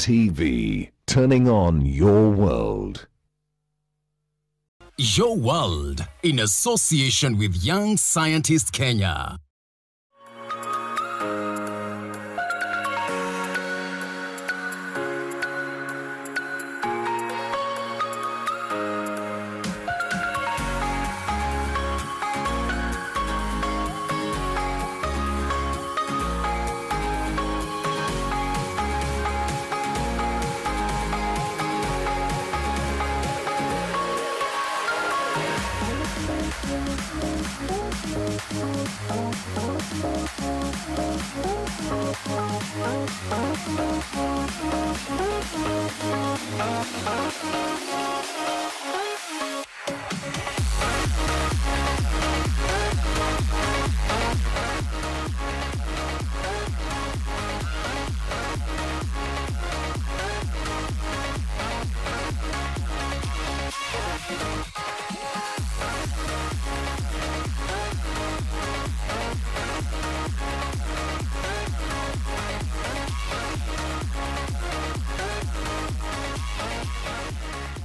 TV, turning on your world. Your World, in association with Young Scientist Kenya.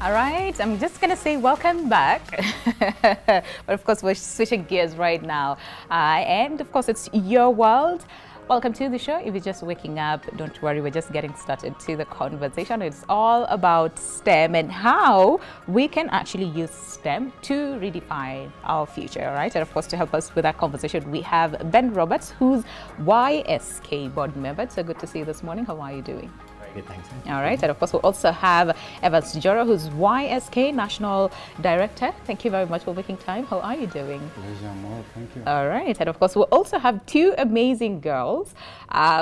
All right, I'm just going to say welcome back. But of course, we're switching gears right now. And of course, it's Your World. Welcome to the show. If you're just waking up, don't worry, we're just getting started to the conversation. It's all about STEM and how we can actually use STEM to redefine our future, all right? And of course, to help us with that conversation, we have Ben Roberts, who's YSK board member. So good to see you this morning. How are you doing? Good, thanks. All right, and of course we also have Evans Joro, who's YSK National Director. Thank you very much for making time. How are you doing? Pleasure, more. Thank you. All right, and of course we also have two amazing girls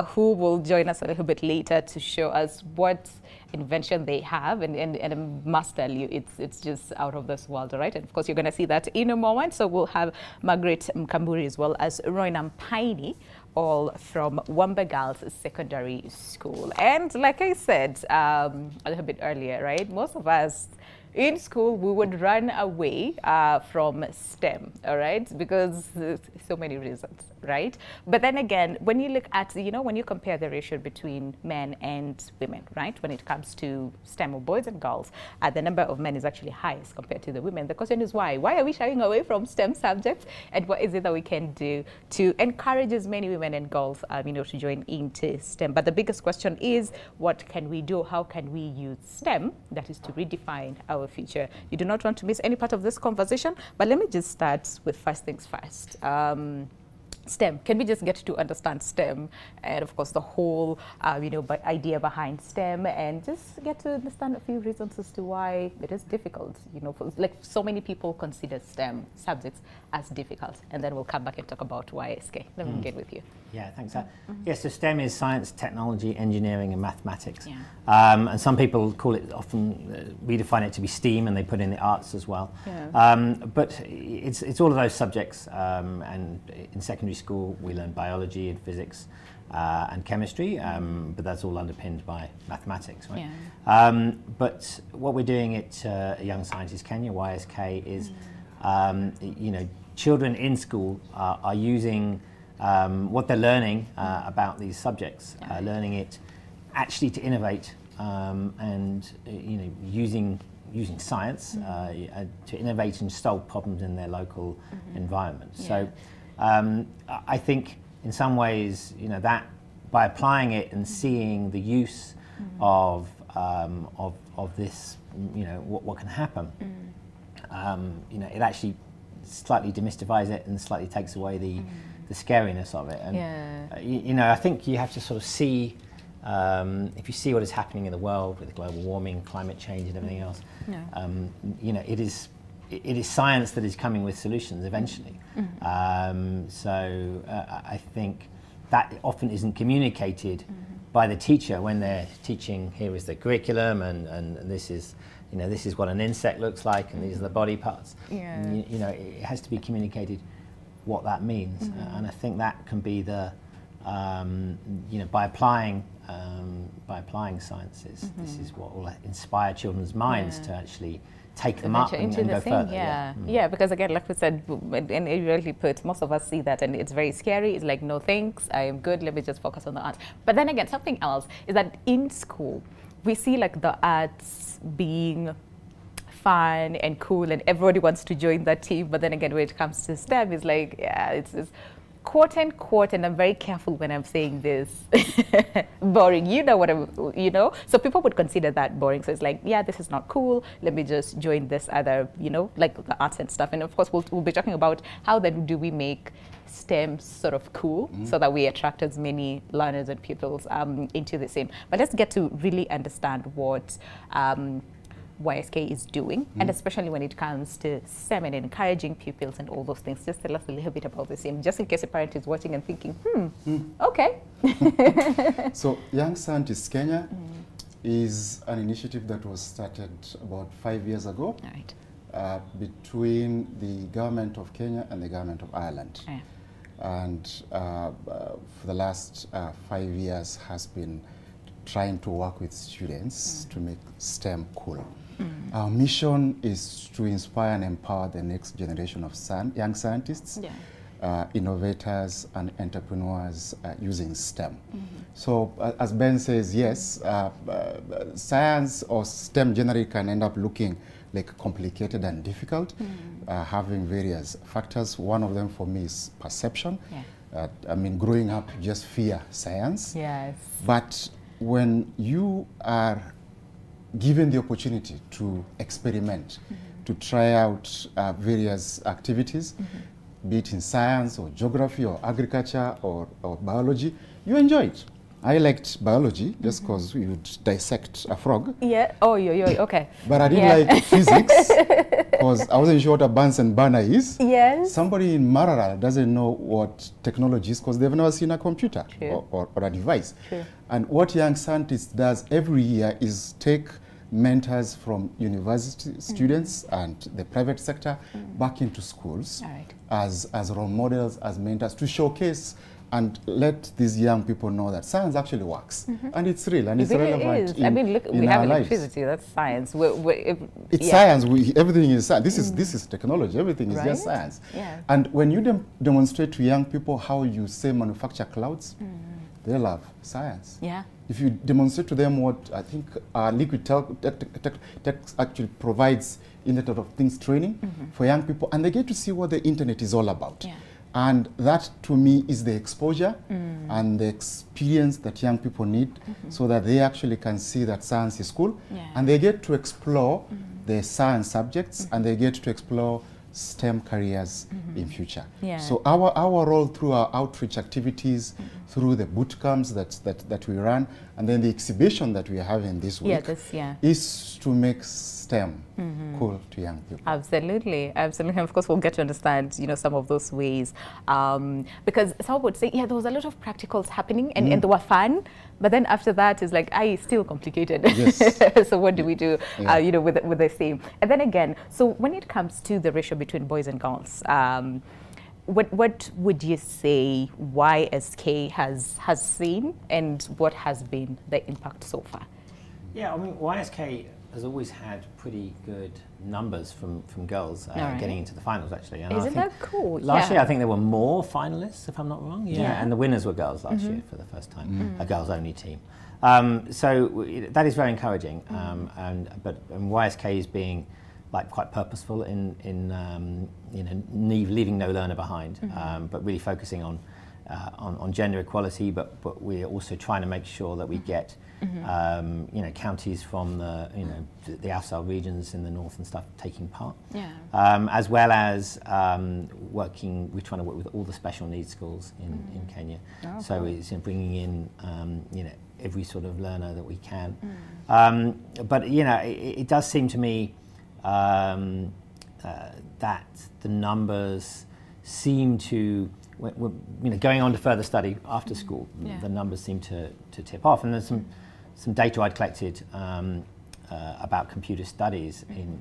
who will join us a little bit later to show us what invention they have, and I must tell you, it's just out of this world, all right? And of course you're going to see that in a moment. So we'll have Margaret Mkamburi as well as Roynam Piney, all from Wamba Girls Secondary School. And like I said a little bit earlier, right, most of us in school, we would run away from STEM, all right, because so many reasons, right? But then again, when you look at, you know, when you compare the ratio between men and women, right, when it comes to STEM or boys and girls, the number of men is actually highest compared to the women. The question is why? Why are we shying away from STEM subjects? And what is it that we can do to encourage as many women and girls, you know, to join into STEM? But the biggest question is, what can we do? How can we use STEM, that is to redefine our future? You do not want to miss any part of this conversation, but let me just start with first things first. STEM, can we just get to understand STEM and of course the whole you know, idea behind STEM, and just get to understand a few reasons as to why it is difficult, you know, like so many people consider STEM subjects as difficult, and then we'll come back and talk about YSK. Let me begin with you. Yeah, thanks. Yes, so STEM is science, technology, engineering and mathematics. Yeah. And some people call it, often redefine it to be STEAM, and they put in the arts as well. Yeah. But it's all of those subjects, and in secondary school we learn biology and physics and chemistry, but that's all underpinned by mathematics, right? Yeah. But what we're doing at Young Scientist Kenya, YSK, is you know, children in school are using what they're learning about these subjects, learning it actually to innovate, and you know, using science to innovate and solve problems in their local environment. Yeah. So I think in some ways, you know, that by applying it and seeing the use of this, you know, what can happen, you know, it actually slightly demystifies it and slightly takes away the scariness of it. And you know, I think you have to sort of see, if you see what is happening in the world with global warming, climate change and everything else, you know, it is science that is coming with solutions eventually. So I think that often isn't communicated by the teacher when they're teaching, here is the curriculum, and this is, you know, this is what an insect looks like, and these are the body parts. Yeah. You know, it has to be communicated what that means, and I think that can be the, you know, by applying sciences, this is what will inspire children's minds to actually take them up and go further. Yeah, because again, like we said, and it really put, most of us see that and it's very scary. It's like, no thanks, I am good, let me just focus on the art. But then again, something else is that in school, we see like the arts being fun and cool and everybody wants to join that team, but then again when it comes to STEM, it's like, yeah, it's quote unquote, and I'm very careful when I'm saying this, boring, you know what I'm, you know, so people would consider that boring. So it's like, yeah, this is not cool, let me just join this other, you know, like the arts and stuff. And of course we'll be talking about how then do we make STEM sort of cool so that we attract as many learners and pupils into the same. But let's get to really understand what YSK is doing, and especially when it comes to STEM and encouraging pupils and all those things. Just tell us a little bit about the same, just in case a parent is watching and thinking, okay. So Young Scientists Kenya is an initiative that was started about 5 years ago. All right. Between the government of Kenya and the government of Ireland. Yeah. And for the last 5 years has been trying to work with students to make STEM cool. Our mission is to inspire and empower the next generation of young scientists, innovators and entrepreneurs using STEM. So as Ben says, yes, science or STEM generally can end up looking like complicated and difficult, having various factors. One of them for me is perception. I mean, growing up, you just fear science. Yes. But when you are given the opportunity to experiment, to try out various activities, be it in science or geography or agriculture or biology, you enjoy it. I liked biology just because we would dissect a frog. Yeah. Oh, okay. But I didn't like physics because I wasn't sure what a Bunsen burner is. Yes. Somebody in Marara doesn't know what technology is because they've never seen a computer or a device. True. And what Young Scientists does every year is take mentors from university students and the private sector back into schools as role models, as mentors, to showcase and let these young people know that science actually works and it's real and it's relevant. I mean, look, we have electricity. That's science. It's science. Everything is science. This is technology. Everything is just science. Yeah. And when you demonstrate to young people how you say manufacture clouds, they love science. Yeah. If you demonstrate to them what I think Liquid Tech actually provides Internet of Things training for young people, and they get to see what the internet is all about. Yeah. And that, to me, is the exposure and the experience that young people need so that they actually can see that science is cool. Yeah. And they get to explore the science subjects and they get to explore STEM careers in future. Yeah. So our role through our outreach activities, through the boot camps that we run, and then the exhibition that we are having this week is to make STEM cool to young people. Absolutely, absolutely. Of course, we'll get to understand, you know, some of those ways, because some would say, yeah, there was a lot of practicals happening and they were fun, but then after that it's like, it's still complicated. Yes. So what do we do, you know, with the same? And then again, so when it comes to the ratio between boys and girls, what would you say YSK has seen, and what has been the impact so far? Yeah, I mean, YSK has always had pretty good numbers from girls getting into the finals, actually. And Isn't that cool? Last year, I think there were more finalists, if I'm not wrong. Yeah, and the winners were girls last year for the first time, a girls-only team. So that is very encouraging. But YSK is being like quite purposeful in you know, leaving no learner behind, but really focusing on gender equality. But we're also trying to make sure that we get you know, counties from the, you know, the outside regions in the north and stuff taking part, as well as we're trying to work with all the special needs schools in Kenya. Oh, so cool. It's bringing in you know, every sort of learner that we can. But you know, it does seem to me that the numbers seem to, you know, going on to further study after school, the numbers seem to tip off. And there's some data I'd collected about computer studies in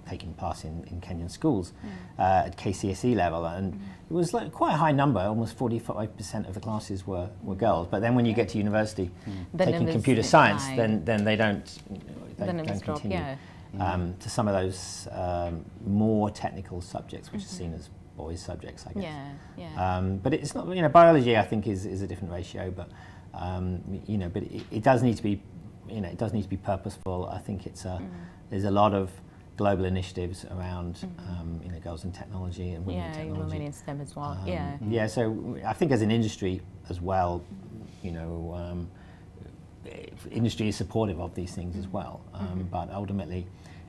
taking part in Kenyan schools at KCSE level, and it was like quite a high number. Almost 45% of the classes were girls. But then when you get to university taking computer science, then they don't continue to some of those more technical subjects, which are seen as boys' subjects, I guess. But it's not, you know, biology I think is a different ratio, but you know, but it does need to be you know, it does need to be purposeful. I think it's there's a lot of global initiatives around you know, girls in technology and women in technology. Women in STEM as well. Yeah, so I think as an industry as well, you know, industry is supportive of these things as well. But ultimately,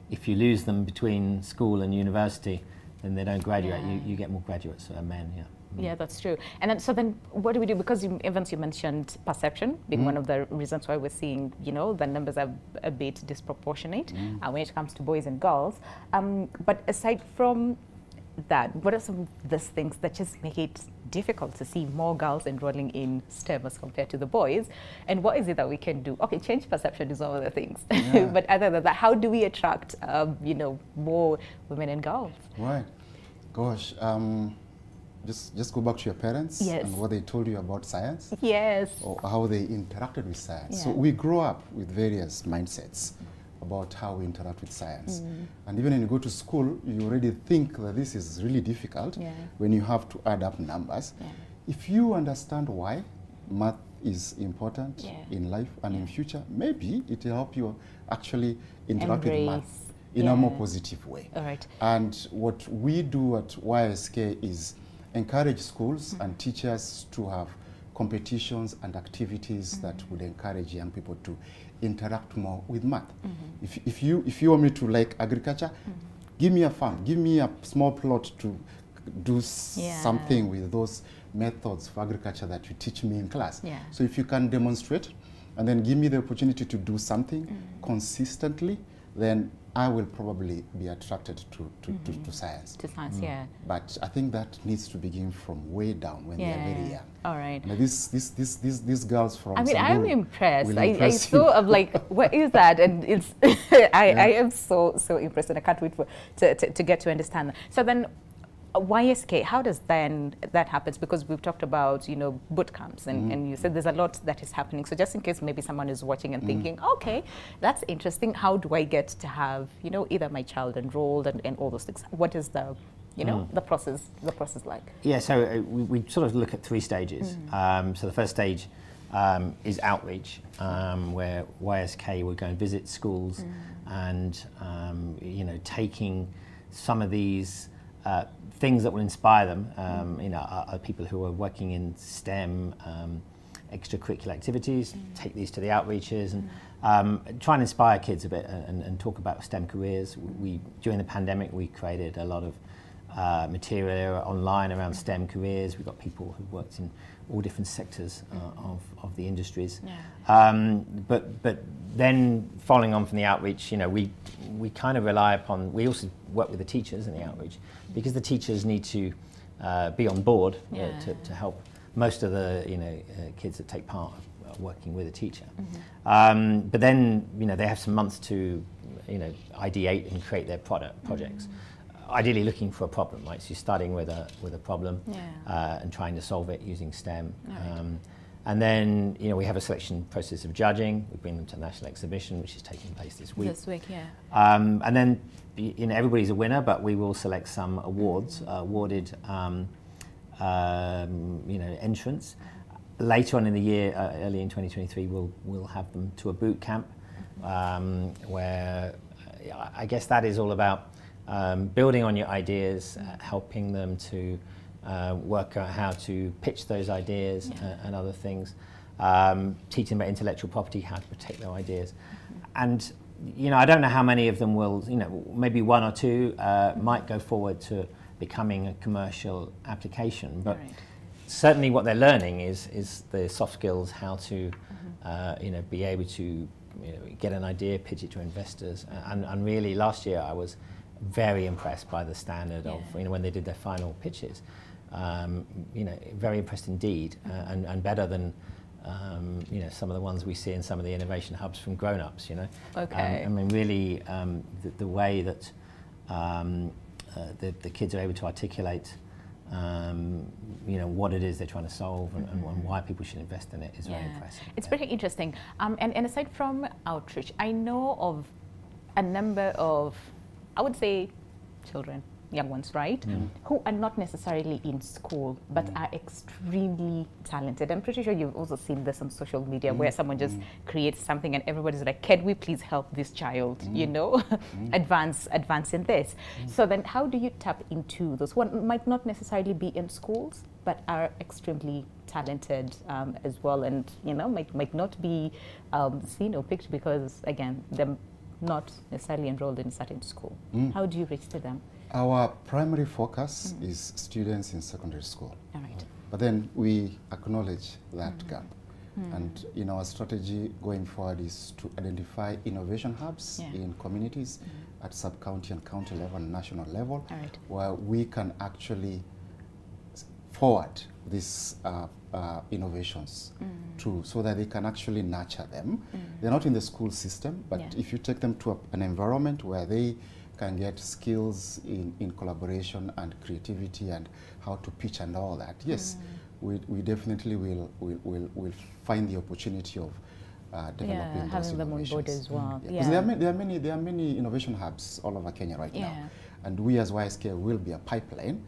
if you lose them between school and university, then they don't graduate. You get more graduates, men. Yeah, that's true. And then, so then, what do we do? Because Evans, you mentioned perception being one of the reasons why we're seeing, you know, the numbers are a bit disproportionate when it comes to boys and girls. But aside from that, what are some of those things that just make it difficult to see more girls enrolling in STEM as compared to the boys? And what is it that we can do? Okay, change perception is one of the things. But other than that, how do we attract, you know, more women and girls? Right. Gosh. Just go back to your parents and what they told you about science. Or how they interacted with science. So we grow up with various mindsets about how we interact with science. And even when you go to school, you already think that this is really difficult when you have to add up numbers. If you understand why math is important in life and in future, maybe it will help you actually interact with math in a more positive way. And what we do at YSK is encourage schools and teachers to have competitions and activities that would encourage young people to interact more with math. If you want me to like agriculture, give me a farm, give me a small plot to do something with those methods for agriculture that you teach me in class. So if you can demonstrate and then give me the opportunity to do something consistently, then I will probably be attracted to science. To science, But I think that needs to begin from way down when they're very young. All right. Now these girls from I mean, I'm impressed. I you. saw of like, what is that? And it's, I am so impressed, and I can't wait to get to understand that. So then, YSK, how does then that happens? Because we've talked about, you know, boot camps, and you said there's a lot that is happening. So just in case maybe someone is watching and thinking, okay, that's interesting. How do I get to have, you know, either my child enrolled and all those things? What is the, you know, the process like? Yeah, so we sort of look at 3 stages. So the first stage is outreach, where YSK will go and visit schools and, you know, taking some of these things that will inspire them, you know, are people who are working in STEM, extracurricular activities, take these to the outreaches and try and inspire kids a bit and talk about STEM careers. During the pandemic, we created a lot of material online around STEM careers. We've got people who've worked in all different sectors of the industries. But then following on from the outreach, you know, we kind of rely upon, we also work with the teachers in the outreach, because the teachers need to be on board to help most of the, you know, kids that take part of working with a teacher. But then, you know, they have some months to, you know, ideate and create their projects. Ideally looking for a problem, right? So you're starting with a problem and trying to solve it using STEM. And then, you know, we have a selection process of judging. We bring them to the national exhibition, which is taking place this week. And then, you know, everybody's a winner, but we will select some awards, awarded, you know, entrants. Later on in the year, early in 2023, we'll have them to a boot camp, where I guess that is all about building on your ideas, helping them to work out how to pitch those ideas and other things, teaching about intellectual property, how to protect their ideas. And, you know, I don't know how many of them will, you know, maybe 1 or 2 might go forward to becoming a commercial application, but certainly what they're learning is the soft skills, how to, you know, be able to, you know, get an idea, pitch it to investors. And really last year I was very impressed by the standard of, you know, when they did their final pitches. You know, very impressed indeed, and better than, you know, some of the ones we see in some of the innovation hubs from grown-ups, you know. I mean, really, the way that the kids are able to articulate, you know, what it is they're trying to solve and why people should invest in it is very impressive. It's pretty interesting. And aside from outreach, I know of a number of, I would say, children, young ones, right? Who are not necessarily in school, but are extremely talented. I'm pretty sure you've also seen this on social media where someone just creates something and everybody's like, can we please help this child, you know, advance in this. So then how do you tap into those who might not necessarily be in schools, but are extremely talented as well, and, you know, might not be seen or picked because, again, they're not necessarily enrolled in a certain school. How do you reach to them? Our primary focus is students in secondary school. All right. But then we acknowledge that gap. And in our strategy going forward is to identify innovation hubs in communities at sub-county and county level and national level, where we can actually forward these innovations to, so that they can actually nurture them. They're not in the school system, but if you take them to an environment where they can get skills in collaboration and creativity and how to pitch and all that, yes, we definitely will find the opportunity of developing those having them on board innovations. as well. Because there are many innovation hubs all over Kenya right now. And we as YSK will be a pipeline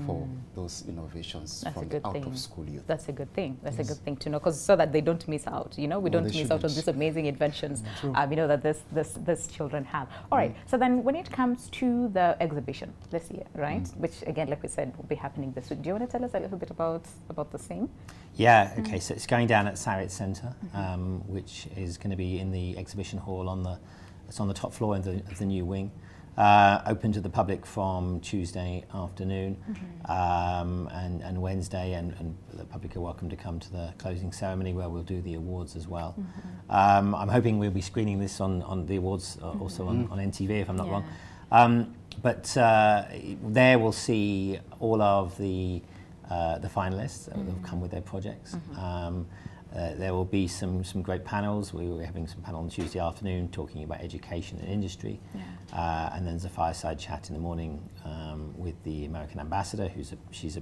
for those innovations from out of school youth. That's a good thing. That's a good thing to know, because so that they don't miss out. You know, we don't miss out on these amazing inventions. You know, that this children have. All right. So then, when it comes to the exhibition this year, right? Which again, like we said, will be happening this week. Do you want to tell us a little bit about the same? Yeah. Okay. So it's going down at Sarit Centre, which is going to be in the exhibition hall it's on the top floor of the new wing. Open to the public from Tuesday afternoon and Wednesday, and the public are welcome to come to the closing ceremony where we'll do the awards as well. I'm hoping we'll be screening this on the awards also on NTV, if I'm not wrong. But there we'll see all of the finalists that have come with their projects. There will be some great panels. We were having some panel on Tuesday afternoon talking about education and industry. And then there's a fireside chat in the morning with the American ambassador, she's a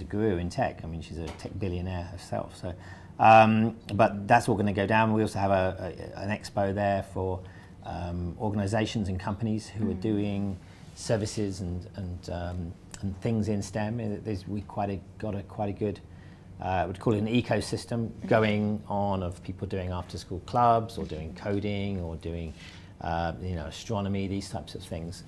guru in tech. I mean, she's a tech billionaire herself. So, but that's all going to go down. We also have an expo there for organizations and companies who are doing services and things in STEM. We got quite a good, we'd call it an ecosystem going on of people doing after-school clubs or doing coding or doing astronomy, these types of things.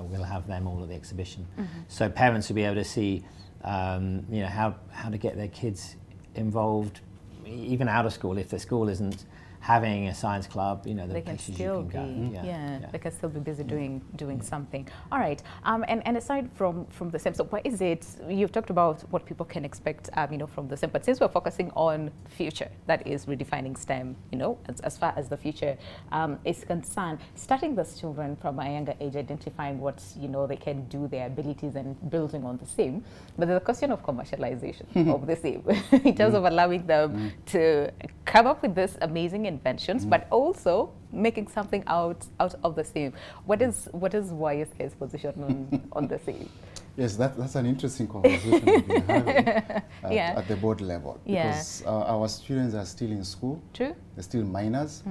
We'll have them all at the exhibition. So parents will be able to see how to get their kids involved even out of school. If the school isn't having a science club, the places you can go. They can still be busy doing something. All right, and aside from the STEM, so what is it, you've talked about what people can expect, from the STEM, but since we're focusing on future, that is redefining STEM, as far as the future is concerned, starting those children from a younger age, identifying what, they can do, their abilities, and building on the same. But there's a question of commercialization of the same, in terms of allowing them to come up with this amazing inventions, but also making something out of the same. What is YSK's position on the same? Yes, that's an interesting conversation we've been having at the board level. Because our students are still in school. True. They're still minors,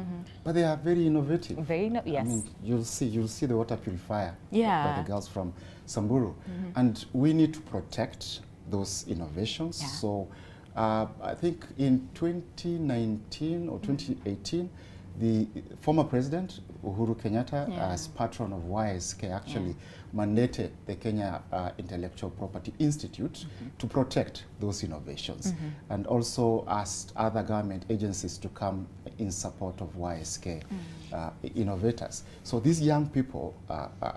but they are very innovative. Yes. I mean, you'll see the water purifier by the girls from Samburu. And we need to protect those innovations. So I think in 2019 or 2018, the former president, Uhuru Kenyatta, as patron of YSK, actually mandated the Kenya Intellectual Property Institute to protect those innovations, and also asked other government agencies to come in support of YSK innovators. So these young people,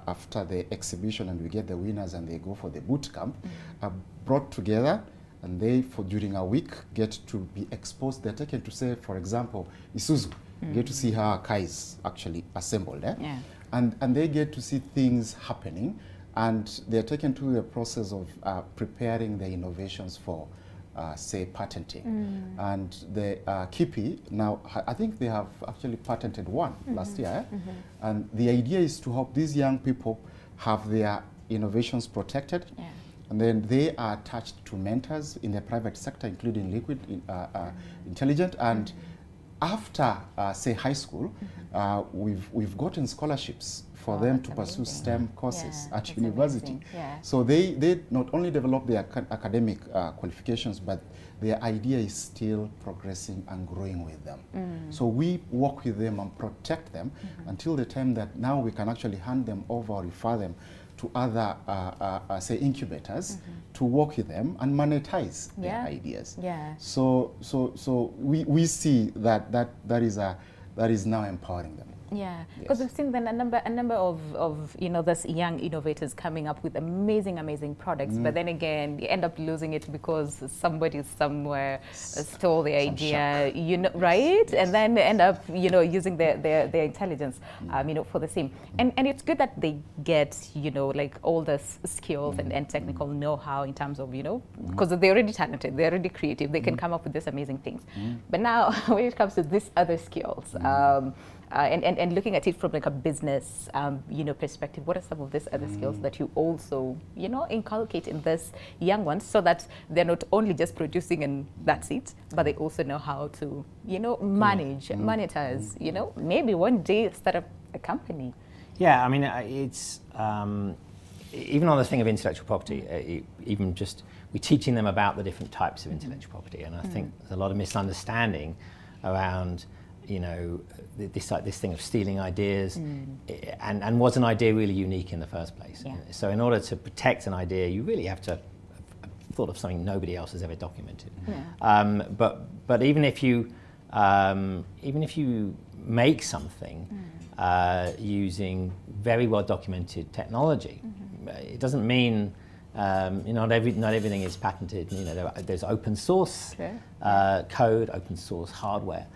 after the exhibition and we get the winners and they go for the boot camp, are brought together, and they, during a week, get to be exposed. They're taken to, say, for example, Isuzu. Get to see how our car is actually assembled. And they get to see things happening, and they're taken through the process of preparing the innovations for, say, patenting. And the KIPI, now, I think they have actually patented one last year. And the idea is to help these young people have their innovations protected. And then they are attached to mentors in the private sector, including Liquid Intelligent. And after, say, high school, we've gotten scholarships for them to pursue STEM courses Yeah, at that's university. amazing. Yeah. So they not only develop their academic qualifications, but their idea is still progressing and growing with them. So we work with them and protect them until the time that now we can actually hand them over or refer them to other, say, incubators to work with them and monetize their ideas. Yeah. So we see that is now empowering them. Yeah, because we've seen then a number of this young innovators coming up with amazing products, but then again you end up losing it because somebody somewhere stole the idea, right? Yes. And then end up using their intelligence, for the same. And it's good that they get like all the skills and technical know-how in terms of because they're already talented, they're already creative, they can come up with these amazing things. But now when it comes to these other skills. And looking at it from like a business, perspective, what are some of these other skills that you also, inculcate in this young ones so that they're not only just producing and that's it, but they also know how to, manage, monetize, maybe one day start up a company. Yeah, I mean, it's even on the thing of intellectual property, even just we're teaching them about the different types of intellectual property, and I think there's a lot of misunderstanding around this thing of stealing ideas, and was an idea really unique in the first place? Yeah. So in order to protect an idea, you really have to have thought of something nobody else has ever documented. Yeah. But even if you make something using very well documented technology, it doesn't mean not everything is patented. There's open source code, open source hardware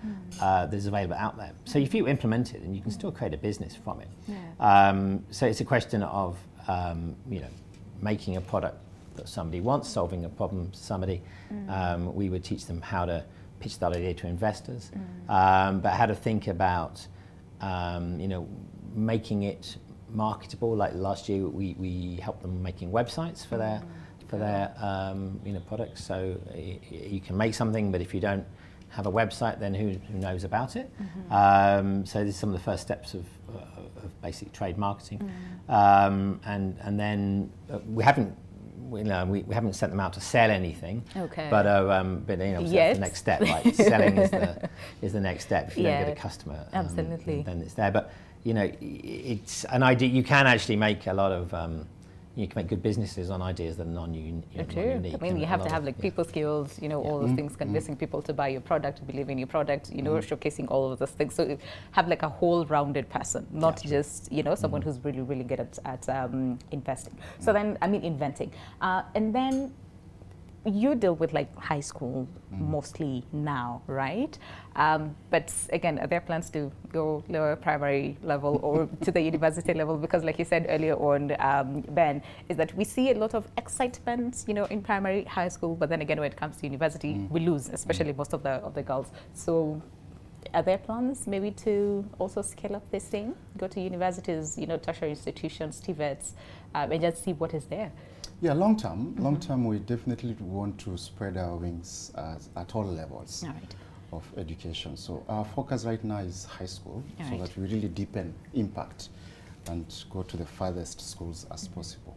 that's available out there. So if you implement it, then you can still create a business from it. Yeah. So it's a question of making a product that somebody wants, solving a problem for somebody. We would teach them how to pitch that idea to investors, but how to think about making it marketable. Like last year, we helped them making websites for their products. So you can make something, but if you don't have a website, then who knows about it? So this is some of the first steps of basic trade marketing, and then we haven't sent them out to sell anything. Okay. But yes. That's the next step. Right? Selling is the next step. If you don't get a customer, absolutely, then it's there. But it's an idea. You can actually make a lot of. You can make good businesses on ideas that are non-unique. I mean, you have to have like people skills, all those things, convincing people to buy your product, to believe in your product, showcasing all of those things. So have like a whole-rounded person, not just someone who's really, really good at investing. So then, I mean, inventing, and then you deal with like high school mostly now, right? But again, are there plans to go lower primary level or to the university level? Because like you said earlier on, Ben, is that we see a lot of excitement, in primary, high school, but then again, when it comes to university, we lose, especially most of the girls. So are there plans maybe to also scale up this thing, go to universities, tertiary institutions, TVETs, and just see what is there? Yeah, long term, we definitely want to spread our wings at all levels of education. So our focus right now is high school, so that we really deepen impact and go to the farthest schools as possible.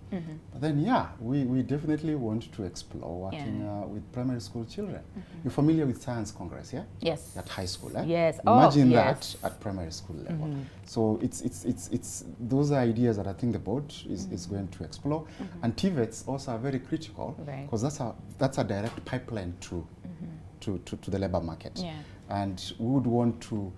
But then, we definitely want to explore working with primary school children. You're familiar with Science Congress, yeah? Yes. At high school, Yes. Imagine that at primary school level. So it's those are ideas that I think the board is going to explore. And TVETs also are very critical because that's a direct pipeline to the labor market. Yeah. And we would want to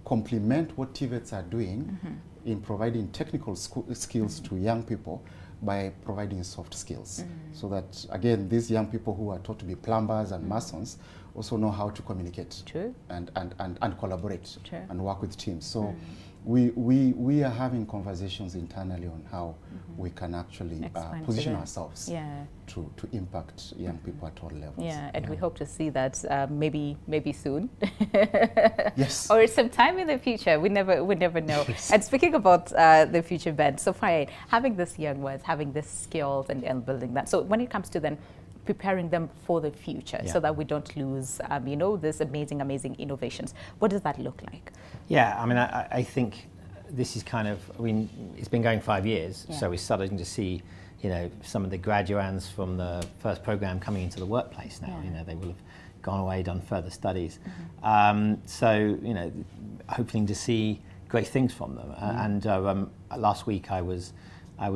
complement what TVETs are doing in providing technical skills to young people by providing soft skills. So that, again, these young people who are taught to be plumbers and masons also know how to communicate and collaborate and work with teams. So we are having conversations internally on how we can actually position ourselves to impact young people at all levels. Yeah, and we hope to see that maybe soon. Yes. Or sometime in the future. We never know. And speaking about the future, Ben, so fine, having these young ones, having these skills and building that. So when it comes to then preparing them for the future so that we don't lose, these amazing innovations. What does that look like? Yeah, I mean, I think this is kind of, I mean, it's been going 5 years, so we're starting to see, you know, some of the graduands from the first program coming into the workplace now. You know, they will have gone away, done further studies. So, you know, hoping to see great things from them. And last week I was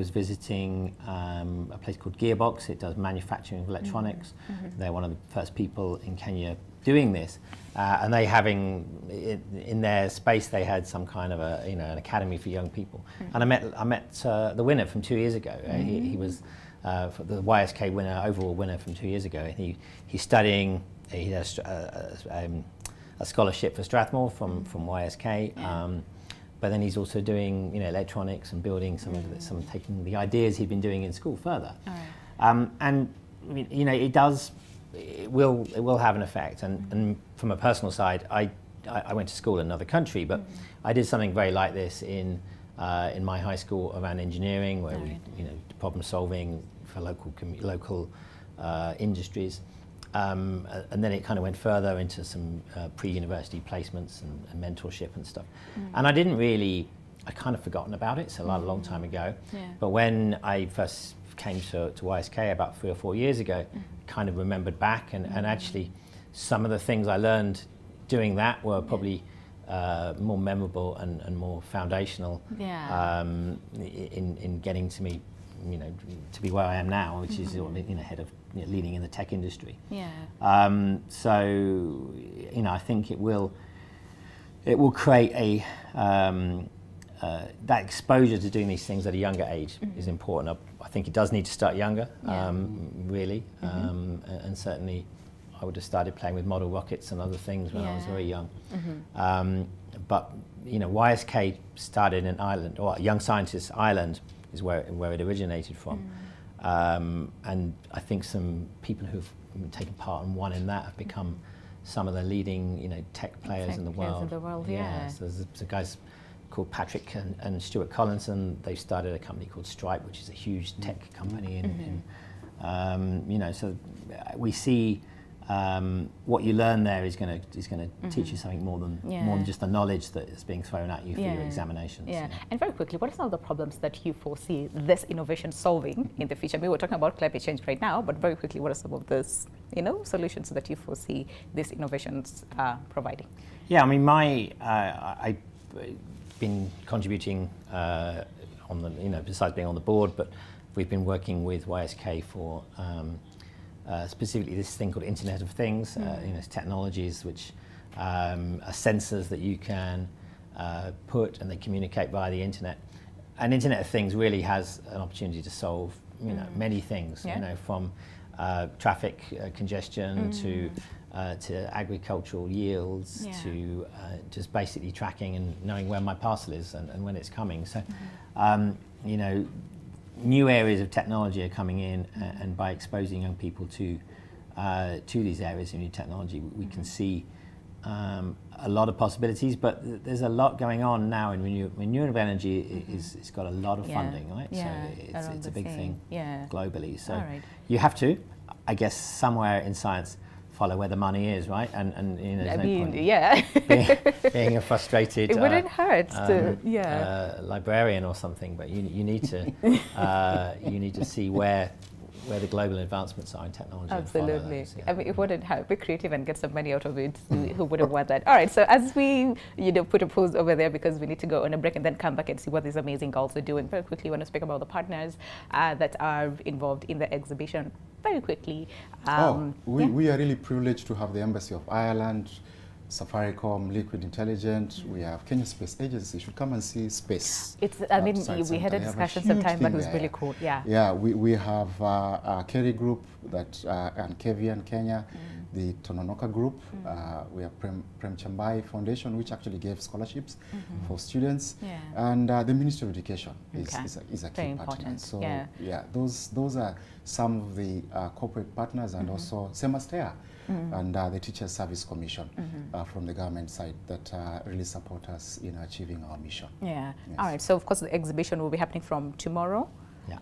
visiting a place called Gearbox. It does manufacturing of electronics. They're one of the first people in Kenya doing this, and they in their space they had some kind of a, you know, an academy for young people. And I met the winner from 2 years ago. He was the YSK winner, overall winner from 2 years ago. And he's studying. He has a scholarship for Strathmore from YSK. But then he's also doing, you know, electronics and building some taking the ideas he'd been doing in school further. And you know, it will have an effect. And from a personal side, I went to school in another country, but I did something very like this in my high school around engineering, where we, you know, problem solving for local industries. And then it kind of went further into some pre-university placements and mentorship and stuff. And I didn't really, I kind of forgotten about it. It's a long time ago. But when I first came to YSK about 3 or 4 years ago, kind of remembered back, and actually some of the things I learned doing that were probably more memorable and more foundational in getting to me, you know, to be where I am now, which is, you know, head of, you know, leading in the tech industry. So, you know, I think it will create a that exposure to doing these things at a younger age is important. I think it does need to start younger, really, and certainly I would have started playing with model rockets and other things when I was very young. But, you know, YSK started in Ireland, or Young Scientists Ireland is where it originated from. And I think some people who've taken part and won in that have become some of the leading, you know, tech players in the world. So there's guys called Patrick and Stuart Collinson. They've started a company called Stripe, which is a huge tech company. You know, so we see what you learn there is going to teach you something more than just the knowledge that is being thrown at you for your examinations. And very quickly, what are some of the problems that you foresee this innovation solving in the future? I mean, we're talking about climate change right now, but very quickly, what are some of those, you know, solutions that you foresee these innovations providing? Yeah, I mean, I've been contributing on the, you know, besides being on the board, but we've been working with YSK for specifically this thing called Internet of Things, you know, technologies which are sensors that you can put and they communicate via the internet. And Internet of Things really has an opportunity to solve, you know, many things, you know, from traffic congestion to agricultural yields to just basically tracking and knowing where my parcel is and when it's coming. So, you know, new areas of technology are coming in, and by exposing young people to these areas of new technology, we can see a lot of possibilities. But there's a lot going on now in renewable energy. It's got a lot of funding, right? So it's a big thing globally. So you have to, I guess, somewhere in science, follow where the money is, right? And you know, there's no point being a frustrated it wouldn't hurt to librarian or something, but you need to you need to see where the global advancements are in technology. Absolutely. And follow those, I mean, it wouldn't hurt. Be creative and get some money out of it. Who wouldn't want that? All right. So as we, you know, put a pause over there because we need to go on a break and then come back and see what these amazing girls are doing. Very quickly, I want to speak about the partners that are involved in the exhibition. Very quickly. We are really privileged to have the Embassy of Ireland, Safaricom, Liquid Intelligence. We have Kenya Space Agency. You should come and see space. It's, I mean, we had a discussion sometime back. It was really cool. Yeah, we have Kerry Group that and Kevian Kenya, the Tononoka Group. We have Prem Chambai Foundation, which actually gave scholarships for students, and the Ministry of Education is a key partner. So those are some of the corporate partners, and also Semastea. And the Teachers Service Commission from the government side that really support us in achieving our mission. All right. So, of course, the exhibition will be happening from tomorrow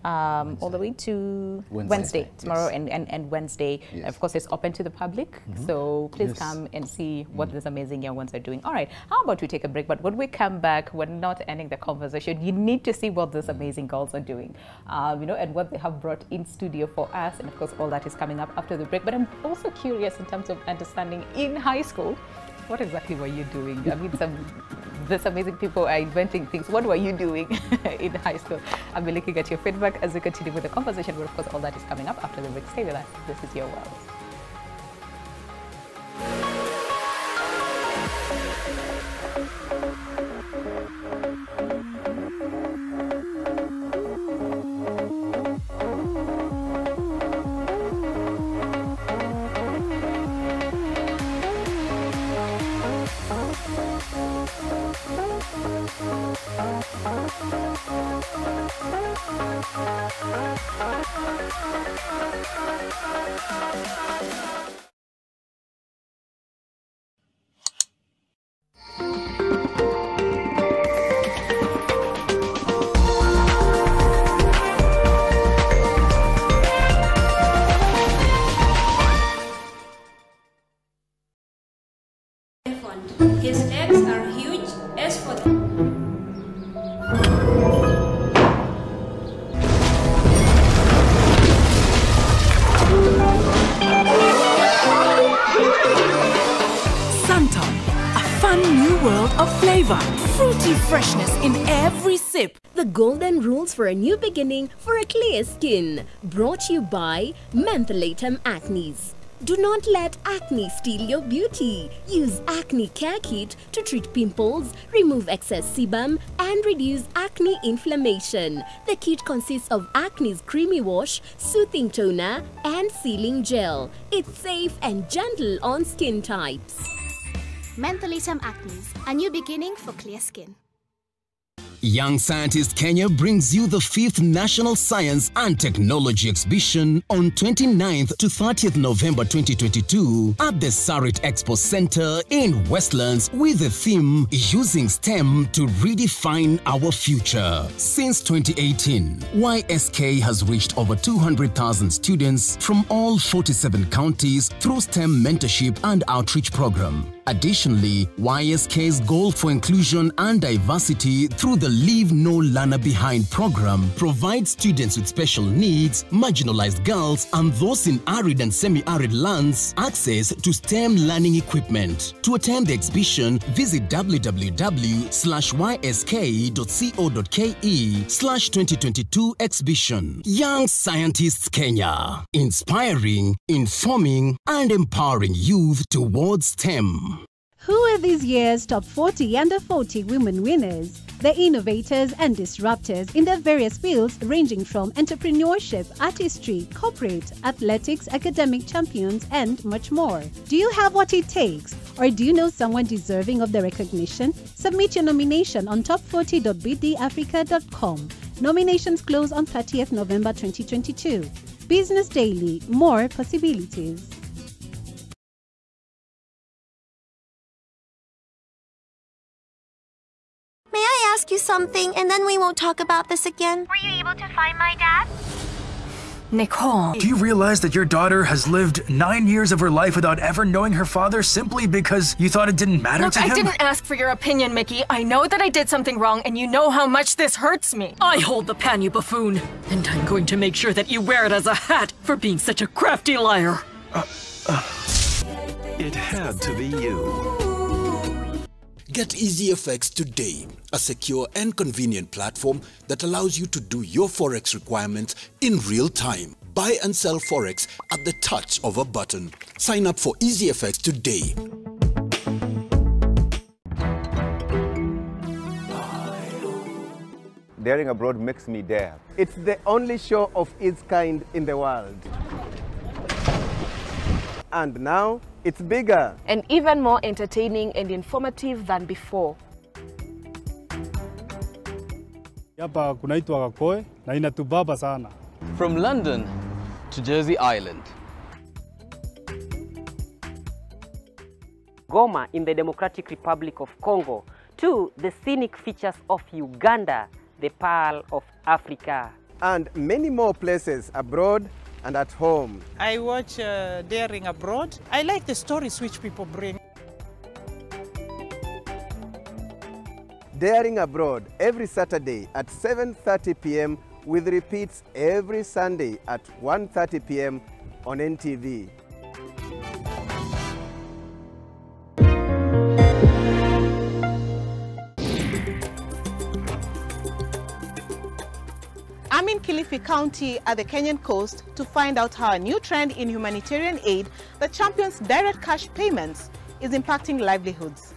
all the way to Wednesday tomorrow and Wednesday. Yes. Of course, it's open to the public, so please come and see what these amazing young ones are doing. All right, how about we take a break? But when we come back, we're not ending the conversation. You need to see what these amazing girls are doing, and what they have brought in studio for us. And of course, all that is coming up after the break. But I'm also curious in terms of understanding in high school, what exactly were you doing? I mean, these amazing people are inventing things. What were you doing in high school? I'll be looking at your feedback as we continue with the conversation. But of course, all that is coming up after the break. Stay with us. This is Your World. His legs are huge as for the Santon, a fun new world of flavor. Fruity freshness in every sip. The golden rules for a new beginning for a clear skin. Brought to you by Mentholatum Acnes. Do not let acne steal your beauty. Use Acne Care Kit to treat pimples, remove excess sebum, and reduce acne inflammation. The kit consists of Acne's creamy wash, soothing toner, and sealing gel. It's safe and gentle on skin types. Mentholatum Acnes, a new beginning for clear skin. Young Scientist Kenya brings you the 5th National Science and Technology Exhibition on 29th to 30th November 2022 at the Sarit Expo Center in Westlands with the theme Using STEM to Redefine Our Future. Since 2018, YSK has reached over 200,000 students from all 47 counties through STEM mentorship and outreach program. Additionally, YSK's goal for inclusion and diversity through the Leave No Learner Behind program provides students with special needs, marginalized girls, and those in arid and semi-arid lands access to STEM learning equipment. To attend the exhibition, visit www.ysk.co.ke/2022 exhibition. Young Scientists Kenya, inspiring, informing, and empowering youth towards STEM. Who are this year's top 40 under 40 women winners? The innovators and disruptors in their various fields ranging from entrepreneurship, artistry, corporate, athletics, academic champions, and much more. Do you have what it takes? Or do you know someone deserving of the recognition? Submit your nomination on top40.bdafrica.com. Nominations close on 30th November 2022. Business Daily, more possibilities. May I ask you something, and then we won't talk about this again? Were you able to find my dad? Nicole. Do you realize that your daughter has lived 9 years of her life without ever knowing her father simply because you thought it didn't matter to him? Look, I didn't ask for your opinion, Mickey. I know that I did something wrong, and you know how much this hurts me. I hold the pan, you buffoon. And I'm going to make sure that you wear it as a hat for being such a crafty liar. It had to be you. Get EasyFX today, a secure and convenient platform that allows you to do your Forex requirements in real time. Buy and sell Forex at the touch of a button. Sign up for EasyFX today. Daring Abroad makes me dare. It's the only show of its kind in the world. And now, it's bigger. And even more entertaining and informative than before. Hapa kunaitwa Kakoe na inatubamba sana. From London to Jersey Island. Goma in the Democratic Republic of Congo to the scenic features of Uganda, the Pearl of Africa. and many more places abroad and at home. I watch Daring Abroad. I like the stories which people bring. Daring Abroad every Saturday at 7:30 p.m. with repeats every Sunday at 1:30 p.m. on NTV. I'm in Kilifi County at the Kenyan coast to find out how a new trend in humanitarian aid that champions direct cash payments is impacting livelihoods.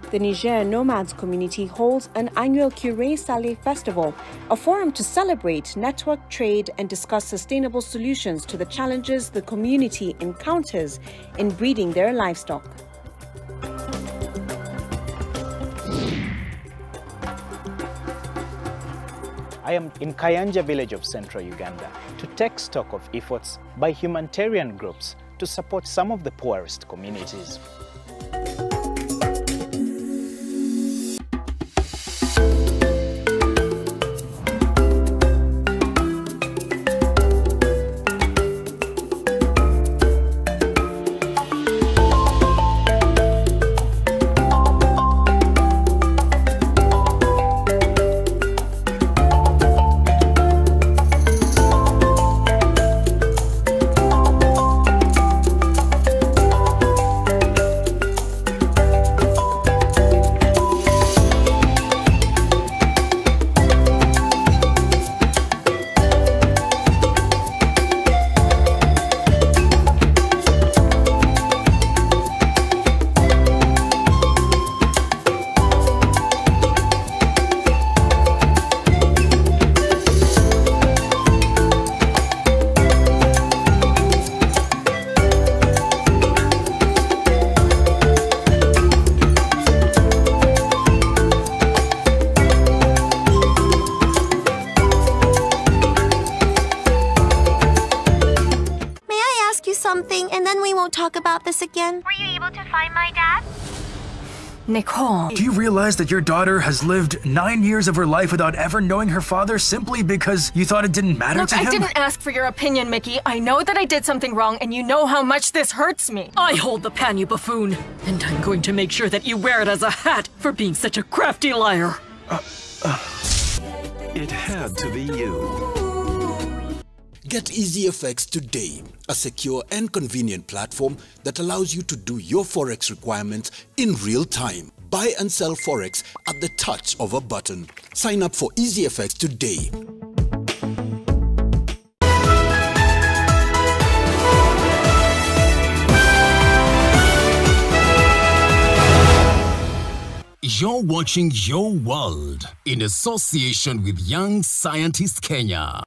The Niger Nomads community holds an annual Curé Saleh Festival, a forum to celebrate, network, trade, and discuss sustainable solutions to the challenges the community encounters in breeding their livestock. I am in Kayanja village of central Uganda to take stock of efforts by humanitarian groups to support some of the poorest communities. And then we won't talk about this again. Were you able to find my dad? Nicole. Do you realize that your daughter has lived 9 years of her life without ever knowing her father simply because you thought it didn't matter to him? Look, I didn't ask for your opinion, Mickey. I know that I did something wrong, and you know how much this hurts me. I hold the pan, you buffoon. And I'm going to make sure that you wear it as a hat for being such a crafty liar. It had to be you. Get EasyFX today, a secure and convenient platform that allows you to do your Forex requirements in real time. Buy and sell Forex at the touch of a button. Sign up for EasyFX today. You're watching Your World in association with Young Scientist Kenya.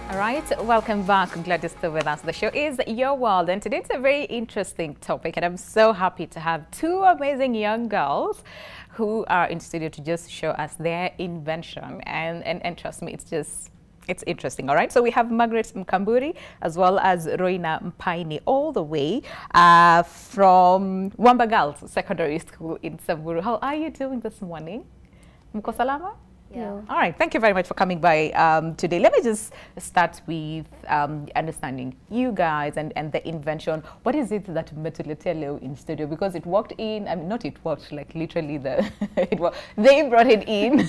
All right, welcome back. I'm glad you're still with us. The show is Your World, and today it's a very interesting topic, and I'm so happy to have two amazing young girls who are in studio to just show us their invention. And trust me, it's interesting. All right, so we have Margaret Mkamburi as well as Roina Mpaini all the way from Wamba Girls Secondary School in Samburu. How are you doing this morning? Mko salama? Yeah. All right, thank you very much for coming by today. Let me just start with understanding you guys and the invention. What is it that Metuletelo in studio? Because it walked in, I mean, not it walked, like literally they brought it in.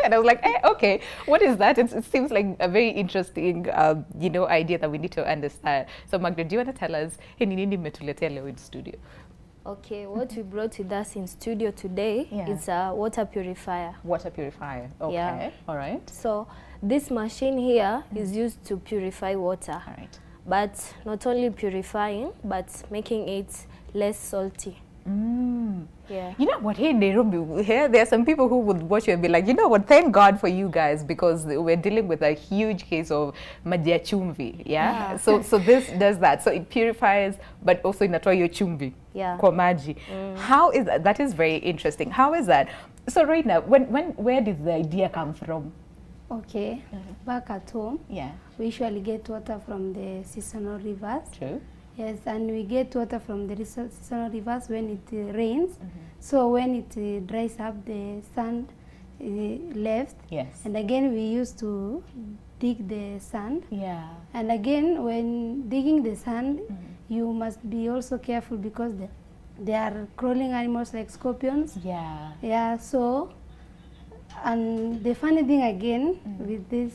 And I was like, okay, what is that? It seems like a very interesting, idea that we need to understand. So Margaret, do you want to tell us, Nini Metuletelo in studio? Okay, what we brought with us in studio today is a water purifier. Water purifier, okay, yeah. All right. So this machine here is used to purify water. All right. But not only purifying, but making it less salty. Yeah. You know what, here in Nairobi, here there are some people who would watch you and be like, you know what, thank God for you guys, because we're dealing with a huge case of maji ya chumvi, yeah? So this does that. So it purifies, but also inatoa your chumvi kwa maji. How is that? That is very interesting. How is that? So right now, where did the idea come from? Okay, back at home, we usually get water from the seasonal rivers. True. Yes, and we get water from the seasonal rivers when it rains. So when it dries up, the sand left. Yes. And again, we used to dig the sand. Yeah. And again, when digging the sand, you must be also careful because there are crawling animals like scorpions. Yeah. Yeah, so, and the funny thing again with this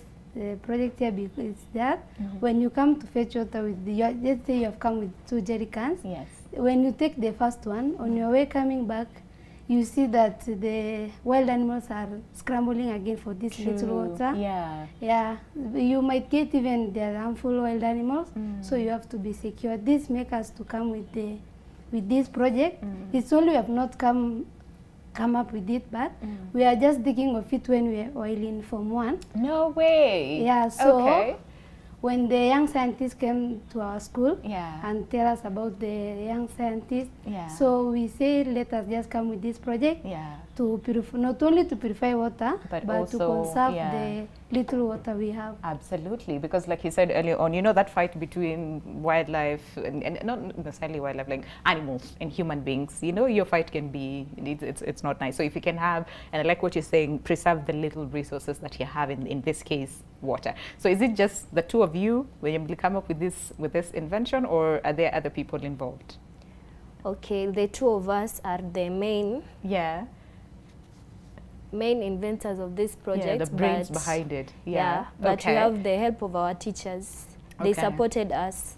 project here is that when you come to fetch water with let's say you have come with 2 jerry cans. Yes. When you take the first one, on your way coming back, you see that the wild animals are scrambling again for this little water. Yeah. Yeah. You might get even the harmful wild animals, so you have to be secure. This makes us to come with this project. It's only we have not come up with it, but we are just thinking of it when we were in Form 1. No way. Yeah, so when the young scientists came to our school and tell us about the young scientists, so we say, let us just come with this project to purify, not only to purify water, but also, to conserve the little water we have. Absolutely, because like you said earlier on, you know, that fight between wildlife and not necessarily wildlife, like animals and human beings, you know, your fight can be, it's not nice. So if you can have, and I like what you're saying, preserve the little resources that you have, in this case, water. So is it just the two of you when you come up with this invention, or are there other people involved? Okay, the two of us are the main inventors of this project. Yeah, the brains behind it. Yeah, but we have the help of our teachers. They supported us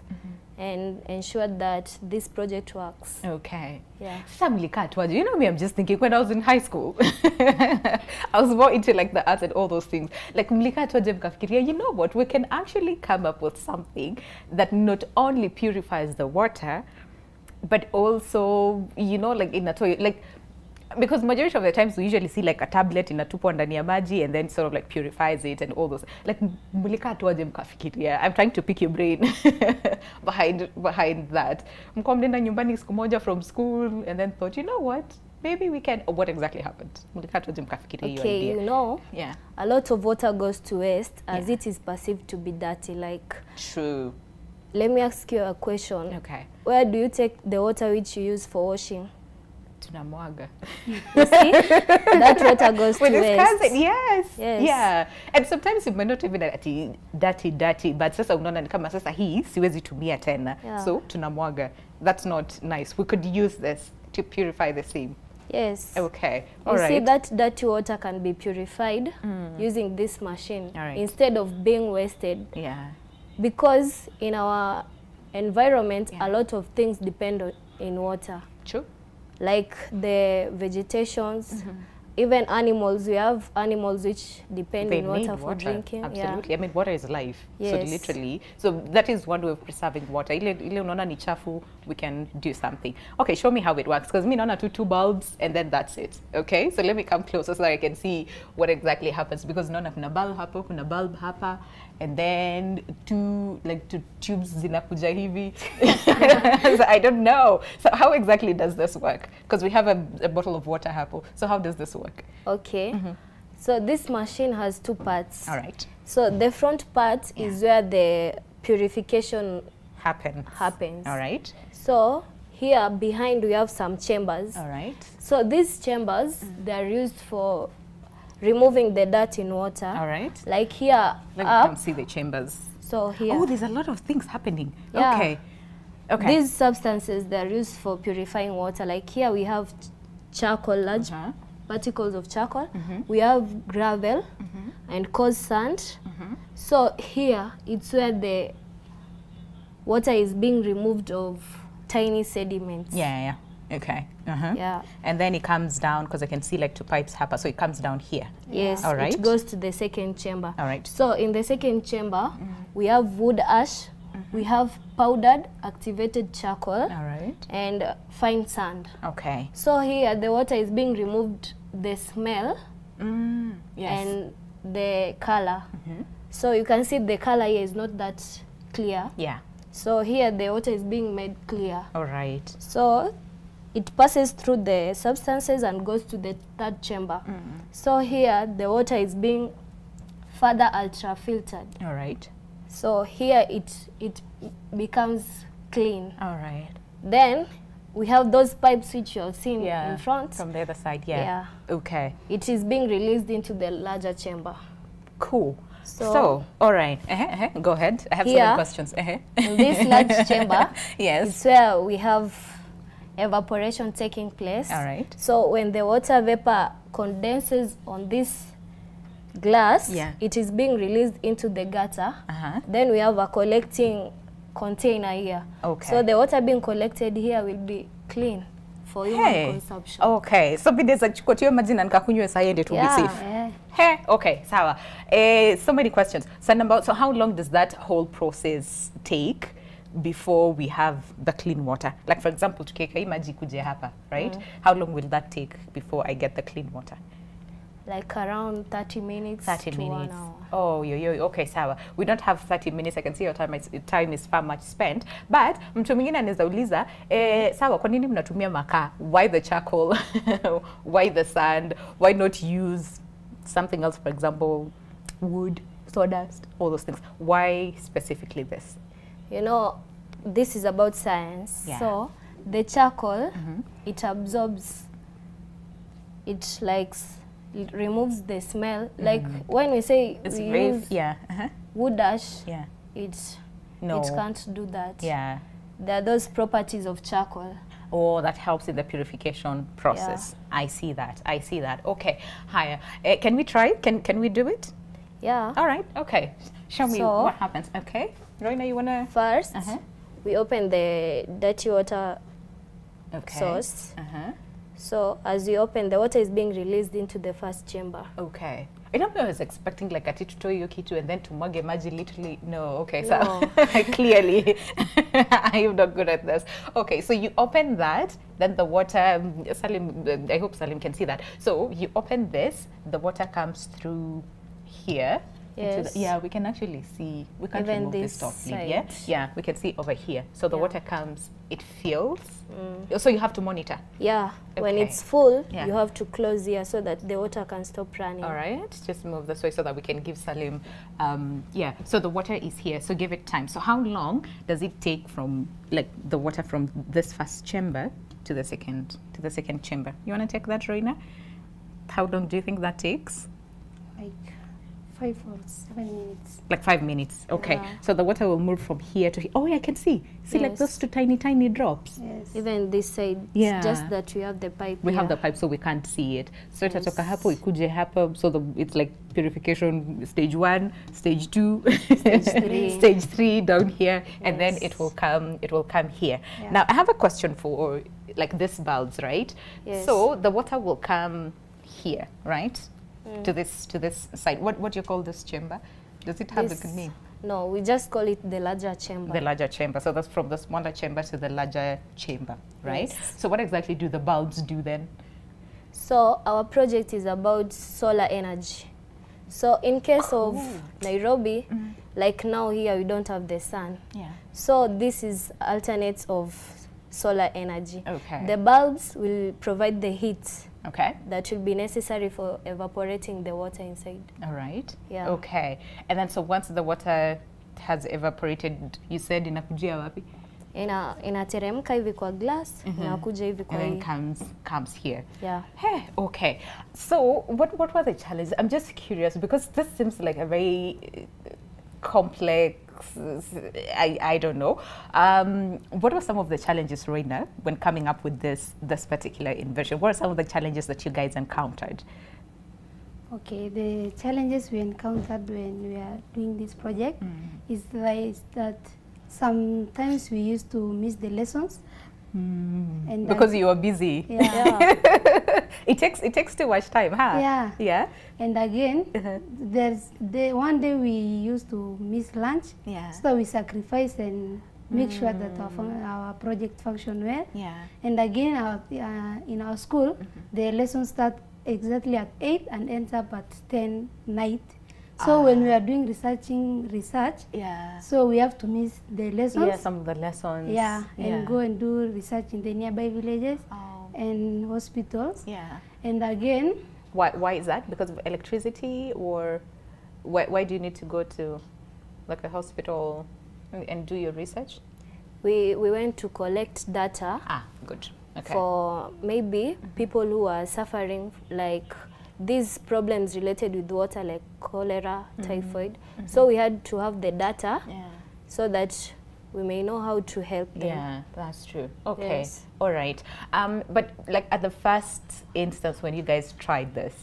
and ensured that this project works. Okay. Yeah. You know me, I'm just thinking when I was in high school, I was more into like the arts and all those things. Like, you know what, we can actually come up with something that not only purifies the water, but also, you know, like in a toilet, like, because majority of the times we usually see like a tablet inatupwa ndani ya maji and then sort of like purifies it and all those. Like, I'm trying to pick your brain behind that. Mkomdenda nyumbani siku moja from school and then thought, you know what, maybe we can. What exactly happened? Okay, you know, a lot of water goes to waste as it is perceived to be dirty. Like, true. Let me ask you a question. Okay. Where do you take the water which you use for washing? Tunamwaga. You see? That water goes to waste. Yes. Yeah. And sometimes it might not even be dirty, but sasa unaona ni kama sasa hii siwezi tumia tena. So tunamwaga. That's not nice. We could use this to purify the same. Yes. Okay. You see, that dirty water can be purified using this machine instead of being wasted. Yeah. Because in our environment, a lot of things depend in water. True. Like the vegetations, even animals. We have animals which depend on water for drinking. Absolutely. I mean, water is life. Yes. So literally. So that is one way of preserving water. Ile unaona ni chafu, we can do something. Okay, show me how it works. Because me naona two bulbs and then that's it. Okay, so let me come closer so that I can see what exactly happens. Because naona kuna bulb hapo, kuna bulb hapa, and then two tubes zinakuja hivi. So I don't know. So how exactly does this work? Because we have a bottle of water hapo. So how does this work? Okay. So this machine has two parts. All right. So the front part is where the purification happens. All right. So here behind we have some chambers. All right. So these chambers, they are used for removing the dirt in water. All right. Like here. Let me come see the chambers. So here. Oh, there's a lot of things happening. Yeah. Okay. Okay. These substances, they are used for purifying water. Like here we have charcoal, large particles of charcoal. We have gravel and coarse sand. So here it's where the water is being removed of tiny sediments. Yeah. Okay. Yeah. And then it comes down, because I can see like two pipes happen, so it comes down here. Yes. All right. It goes to the second chamber. All right. So in the second chamber, we have wood ash, We have powdered activated charcoal. All right. And fine sand. Okay. So here the water is being removed, the smell yes. and the color. So you can see the color here is not that clear. Yeah. So here the water is being made clear. All right. So it passes through the substances and goes to the third chamber. So here the water is being further ultra filtered. All right. So here it becomes clean. All right. Then we have those pipes which you're seeing in front. From the other side, yeah. Okay. It is being released into the larger chamber. Cool. So all right. Go ahead. I have here, some questions. In this large chamber, yes, it's where we have evaporation taking place. All right. So when the water vapor condenses on this glass, it is being released into the gutter. Then we have a collecting container here. Okay. So the water being collected here will be clean for human consumption. Okay. So bideza chukotio maji na nikakunywe saende to be safe. Hey, okay, sawa. So many questions. So how long does that whole process take before we have the clean water? Like for example, tukeka hii maji kuje hapa, right? How long will that take before I get the clean water? Like around 30 minutes 30 to minutes. 1 hour. Oh, okay, sawa. We don't have 30 minutes. I can see your time is far much spent. But mtu mwingine anaweza uliza, sawa, kwa nini mnatumia makaa? Why the charcoal? Why the sand? Why not use something else, for example, wood, sawdust, all those things? Why specifically this? You know, this is about science. So the charcoal, it absorbs, it removes the smell. Like when we say it's we very, use wood ash, it can't do that. Yeah. There are those properties of charcoal. Oh, that helps in the purification process. I see that. Okay. Higher. Can we try? Can we do it? Yeah. All right. Okay. Show me what happens. Okay. Roina, you wanna first? We open the dirty water source. So as you open, the water is being released into the first chamber. Okay. I don't know, I was expecting like a tutoe hiyo kitu and then to mwage maji literally. No, okay, so clearly I am not good at this. Okay, so you open that, then the water, Salim, I hope Salim can see that. So you open this, the water comes through here. Yes. Yeah, we can actually see. We can't even remove this top lid. Yeah, we can see over here. So the water comes, it fills. So you have to monitor. Yeah, when it's full, you have to close here so that the water can stop running. All right, just move this way so that we can give Salim. So the water is here. So give it time. So how long does it take from like the water from this first chamber to the second chamber? You want to take that, Roina? How long do you think that takes? Like 5 or 7 minutes. Like 5 minutes. Okay. So the water will move from here to here. Oh, yeah, I can see. See, like those two tiny drops. Yes. Even this side. Yeah. It's just that we have the pipe. We have the pipe, so we can't see it. So itatoka hapo ikuje hapo. So it's like purification stage 1, stage 2, stage 3 down here, and then it will come here. Yeah. Now I have a question for like this bulbs, right? Yes. So the water will come here, right? To this side. What do you call this chamber? Does it have a name? No, we just call it the larger chamber. The larger chamber. So that's from the smaller chamber to the larger chamber, right? Yes. So what exactly do the bulbs do then? So our project is about solar energy. So in case of Nairobi, like now here we don't have the sun. Yeah. So this is alternates of solar energy. Okay. The bulbs will provide the heat. Okay. That will be necessary for evaporating the water inside. All right. Yeah. Okay. And then so once the water has evaporated, you said inakujia wapi? Inateremka hivi kwa glass, inakuja hivi kwa and then comes here. Yeah. Hey, okay. So what were the challenges? I'm just curious because this seems like a very complex, I don't know. What were some of the challenges, Roina, when coming up with this particular invention? What are some of the challenges that you guys encountered? Okay, the challenges we encountered when we are doing this project is like that sometimes we used to miss the lessons And because you were busy. Yeah. It takes too much time, huh? Yeah. Yeah. And again, one day we used to miss lunch. Yeah. So we sacrifice and make sure that our project function well. Yeah. And again, in our school, the lessons start exactly at 8 and ends up at 10 night. So when we are doing research, yeah. So we have to miss the lessons. Yeah, some of the lessons. Yeah, and go and do research in the nearby villages and hospitals. Yeah. And again, why is that? Because of electricity, or why do you need to go to like a hospital and do your research? We went to collect data. Good. Okay. For maybe people who are suffering like these problems related with water, like cholera, typhoid. So we had to have the data so that we may know how to help them. Yeah, that's true. Okay. Yes. All right. But like at the first instance when you guys tried this,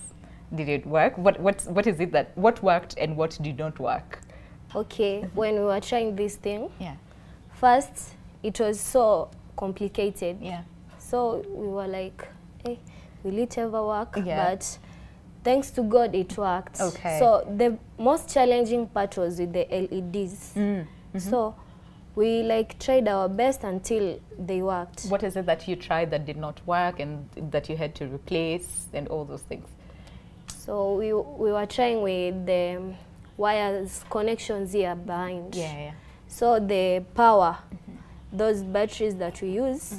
did it work? What is it what worked and what did not work? Okay, when we were trying this thing, first it was so complicated. Yeah. So we were like, hey, will it ever work? Yeah. But thanks to God, it worked. Okay. So the most challenging part was with the LEDs. So we like tried our best until they worked. What is it that you tried that did not work and that you had to replace and all those things? So we were trying with the wires connections here behind. Yeah. So the power, those batteries that we use,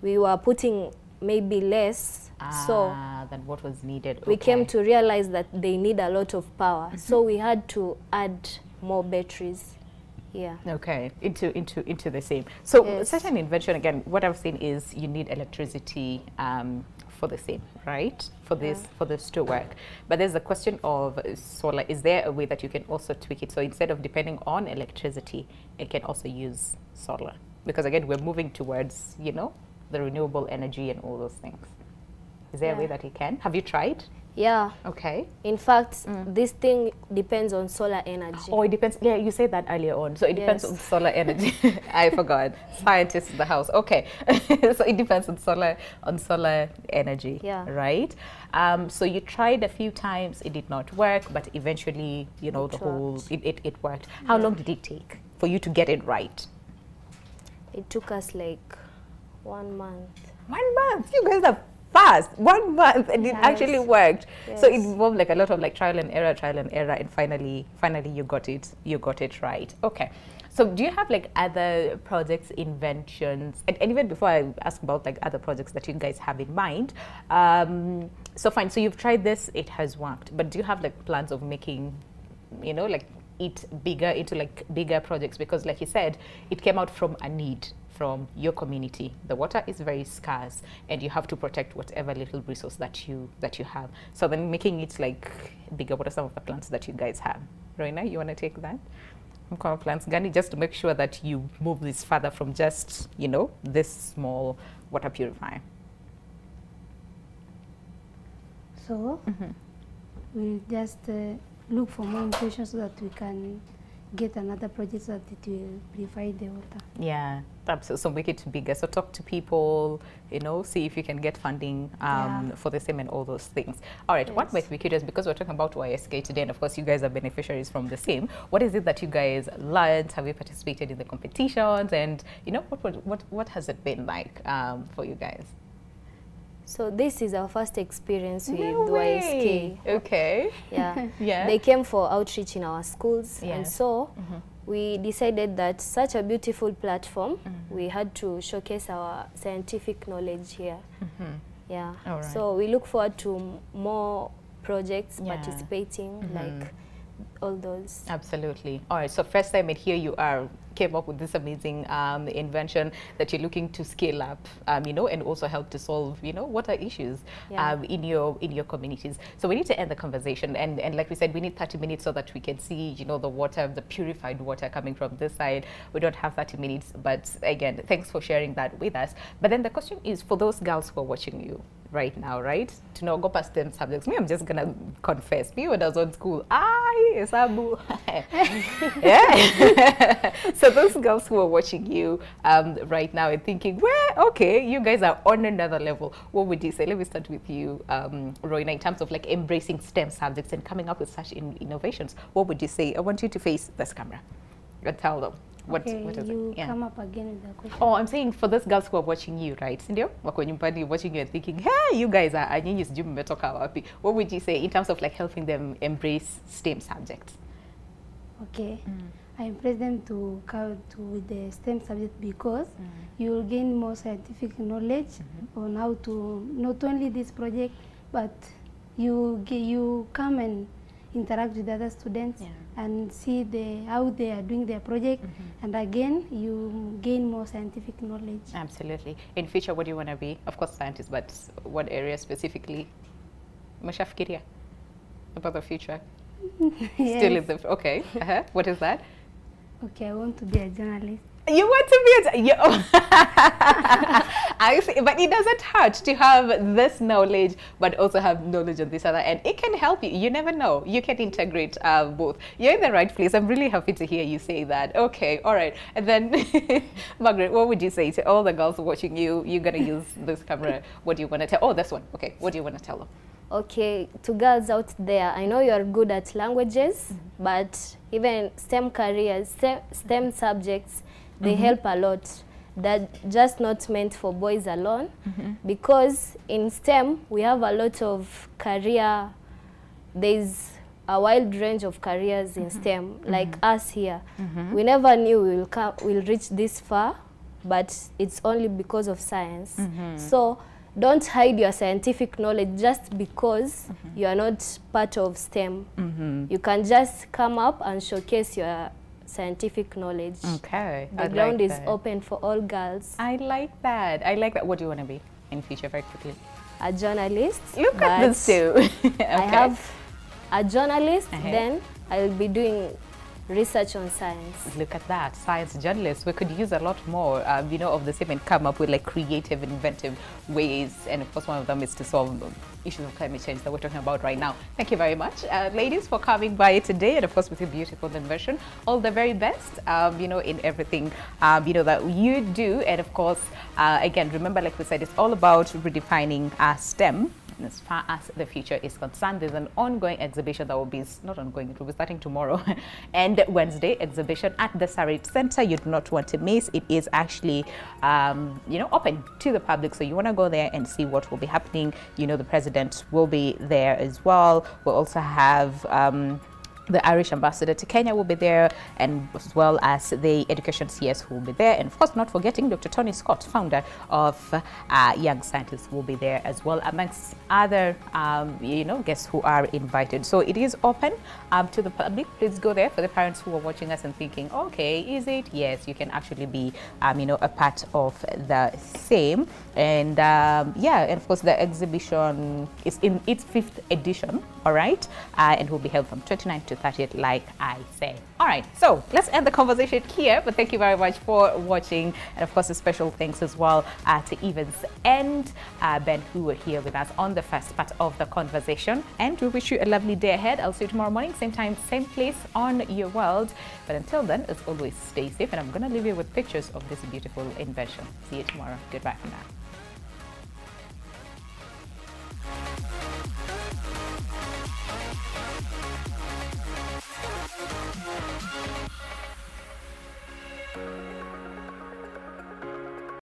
we were putting maybe less. So than what was needed. We came to realize that they need a lot of power. So we had to add more batteries. Yeah. Okay. Into the same. So such an invention, again, what I've seen is you need electricity for the same, right? For this to work. But there's a question of solar. Is there a way that you can also tweak it? So instead of depending on electricity, it can also use solar. Because again, we're moving towards, the renewable energy and all those things. Is there a way that it can? Have you tried? Yeah. Okay. In fact, this thing depends on solar energy. Oh, it depends. Yeah, you said that earlier on. So it depends on solar energy. I forgot. Scientists in the house. Okay. So it depends on solar energy. Yeah. Right. So you tried a few times. It did not work, but eventually, it worked. How long did it take for you to get it right? It took us like 1 month. 1 month? You guys are fast. 1 month, and it actually worked. Yes. So it involved like a lot of like trial and error, and finally you got it right. Okay. So do you have like other projects, inventions, and even before I ask about like other projects that you guys have in mind, so fine. So you've tried this, it has worked, but do you have like plans of making, like it bigger into like bigger projects? Because like you said, it came out from a need from your community. The water is very scarce and you have to protect whatever little resource that you have. So then making it like bigger, what are some of the plans that you guys have? Roina, you want to take that? What plans, Gani, just to make sure that you move this further from just, this small water purifier? So we'll just look for more information so that we can get another project so that it will purify the water. Yeah, absolutely. So make it bigger. So talk to people, see if you can get funding for the same and all those things. All right, what might be curious, because we're talking about YSK today, and of course you guys are beneficiaries from the same. What is it that you guys learned? Have you participated in the competitions? And what has it been like for you guys? So this is our first experience with YSK. Okay. Yeah. Yeah. They came for outreach in our schools, Yes. and so we decided that such a beautiful platform, we had to showcase our scientific knowledge here. Yeah. All right. So we look forward to more projects participating, like all those. Absolutely. All right. So first time here you came up with this amazing invention that you're looking to scale up, and also help to solve, water issues in your communities. So we need to end the conversation, and like we said, we need 30 minutes so that we can see, the water, the purified water coming from this side. We don't have 30 minutes, but again, thanks for sharing that with us. But then the question is, for those girls who are watching you, right now, right? To not go past STEM subjects. Me, I'm just gonna confess. Me, when I was on school, Sabu. Yeah. So those girls who are watching you right now and thinking, well, okay, you guys are on another level. What would you say? Let me start with you, Roina, in terms of like embracing STEM subjects and coming up with such innovations. What would you say? I want you to face this camera and tell them. What is you it? Yeah. come up again with the question. Oh, I'm saying for those girls who are watching you, right? Sindio? Wako nyumbani watching you and thinking, hey, you guys are nyinyi sijui mmetoka wapi. What would you say in terms of like helping them embrace STEM subjects? Okay. I embrace them to come to with the STEM subject because you will gain more scientific knowledge on how to not only this project, but you come and interact with other students and see how they are doing their project, and again you gain more scientific knowledge. Absolutely. In future, what do you want to be? Of course, scientist, but what area specifically? Mashafikiria about the future. Yes. Still in the okay. What is that? Okay, I want to be a journalist. You want to be I see, but it doesn't hurt to have this knowledge, but also have knowledge on this other end. It can help you. You never know. You can integrate both. You're in the right place. I'm really happy to hear you say that. Okay, all right. And then, Margaret, what would you say to all the girls watching you? You're going to use this camera. What do you want to tell? Oh, this one. Okay, what do you want to tell them? Okay, to girls out there, I know you are good at languages, but even STEM careers, STEM subjects, they help a lot. They're just not meant for boys alone, because in STEM, we have a lot of career, there's a wide range of careers in STEM, like us here. We never knew we'll reach this far, but it's only because of science. So don't hide your scientific knowledge just because you are not part of STEM. You can just come up and showcase your scientific knowledge. Okay. The ground is open for all girls. I like that. I like that. What do you want to be in future, very quickly? A journalist. Look at this too. Okay. I have a journalist, then I'll be doing research on science. Look at that, science journalists. We could use a lot more, you know, of the same and come up with like creative, inventive ways. And of course, one of them is to solve issues of climate change that we're talking about right now. Thank you very much, ladies, for coming by today, and of course with your beautiful invention. All the very best, you know, in everything, you know, that you do. And of course, again, remember, like we said, it's all about redefining STEM. As far as the future is concerned, there's an ongoing exhibition that will be, not ongoing, it will be starting tomorrow and Wednesday, exhibition at the Sarit Center. You do not want to miss. It is actually, you know, open to the public. So you want to go there and see what will be happening. You know, the president will be there as well. We'll also have the Irish ambassador to Kenya will be there, and as well as the education CS who will be there. And of course, not forgetting Dr. Tony Scott, founder of Young Scientists, will be there as well, amongst other, you know, guests who are invited. So it is open to the public. Please go there. For the parents who are watching us and thinking, okay, is it? Yes, you can actually be, you know, a part of the same. And yeah, and of course, the exhibition is in its 5th edition, all right, and will be held from 29th to 30th, like I said. All right, so let's end the conversation here, but thank you very much for watching. And of course, a special thanks as well to Evans and Ben, who were here with us on the first part of the conversation. And we wish you a lovely day ahead. I'll see you tomorrow morning, same time, same place on Your World. But until then, as always, stay safe. And I'm going to leave you with pictures of this beautiful invention. See you tomorrow. Goodbye for now.